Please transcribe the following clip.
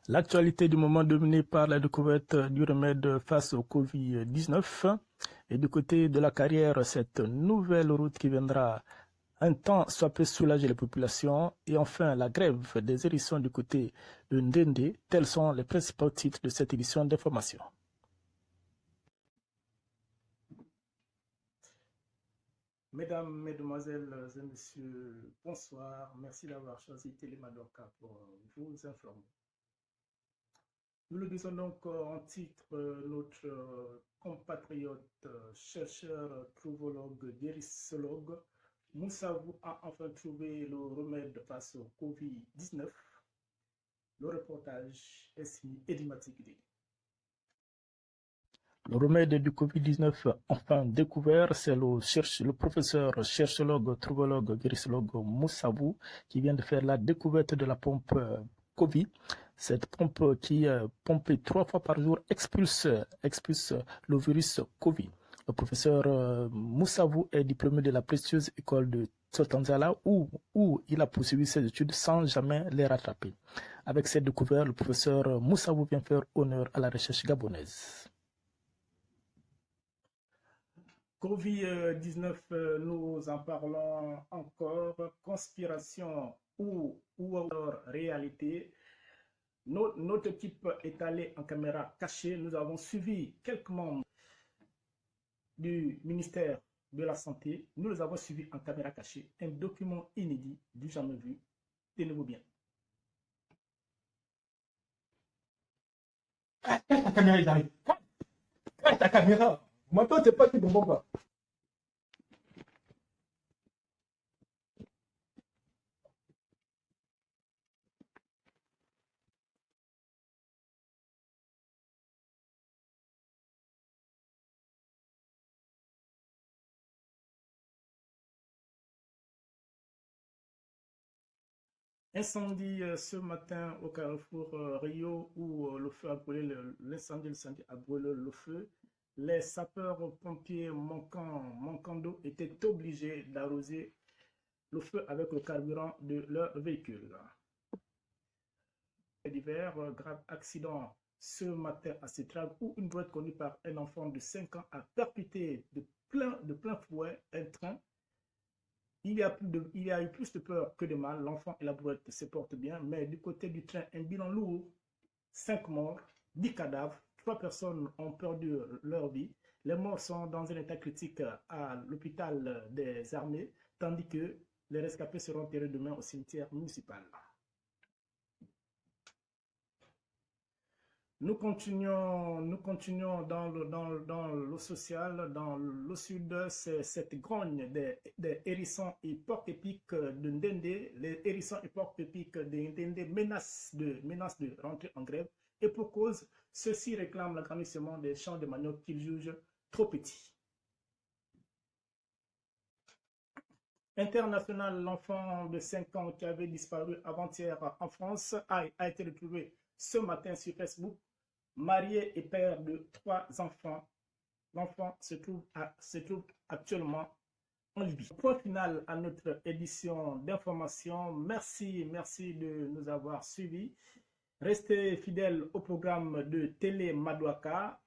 L'actualité du moment dominée par la découverte du remède face au Covid-19 et du côté de la carrière, cette nouvelle route qui viendra un temps soit peu soulager les populations et enfin la grève des hérissons du côté de Ndende, tels sont les principaux titres de cette édition d'information. Mesdames, Mesdemoiselles et Messieurs, bonsoir. Merci d'avoir choisi Télémadoka pour vous informer. Nous le disons donc en titre, notre compatriote, chercheur, trouvologue, guérissologue, Moussavou a enfin trouvé le remède face au Covid-19. Le reportage est signé Edimatic. Le remède du Covid-19 enfin découvert, c'est le professeur, cherchologue, trouvologue, guérissologue Moussavou qui vient de faire la découverte de la pompe Covid. Cette pompe qui, pompée 3 fois par jour, expulse le virus Covid. Le professeur Moussavou est diplômé de la prestigieuse école de Sotanzala où il a poursuivi ses études sans jamais les rattraper. Avec cette découverte, le professeur Moussavou vient faire honneur à la recherche gabonaise. Covid-19, nous en parlons encore, conspiration ou alors réalité. Notre équipe est allée en caméra cachée. Nous avons suivi quelques membres du ministère de la Santé. Nous les avons suivis en caméra cachée. Un document inédit, du jamais vu. Tenez-vous bien. Cache ta caméra, ils arrivent. Cache ta caméra. Maintenant, t'es pas qui ne comprend pas. Incendie ce matin au carrefour Rio où le feu a brûlé, l'incendie a brûlé le feu. Les sapeurs-pompiers manquant d'eau étaient obligés d'arroser le feu avec le carburant de leur véhicule. D'hiver, grave accident ce matin à Citrague où une brouette conduite par un enfant de 5 ans a percuté de plein fouet un train. Il y a eu plus de peur que de mal. L'enfant et la brouette se portent bien, mais du côté du train, un bilan lourd. 5 morts, 10 cadavres, 3 personnes ont perdu leur vie. Les morts sont dans un état critique à l'hôpital des armées, tandis que les rescapés seront enterrés demain au cimetière municipal. Nous continuons dans le social, dans le sud, c'est cette grogne des hérissons et porc-épics de Ndende. Les hérissons et porc-épics de Ndende menacent de rentrer en grève et pour cause, ceux-ci réclament l'agrandissement des champs de manioc qu'ils jugent trop petits. International, l'enfant de 5 ans qui avait disparu avant-hier en France a été retrouvé ce matin sur Facebook. Marié et père de 3 enfants, l'enfant se trouve actuellement en Libye. Point final à notre édition d'information. Merci de nous avoir suivis. Restez fidèles au programme de Télé Madouaka.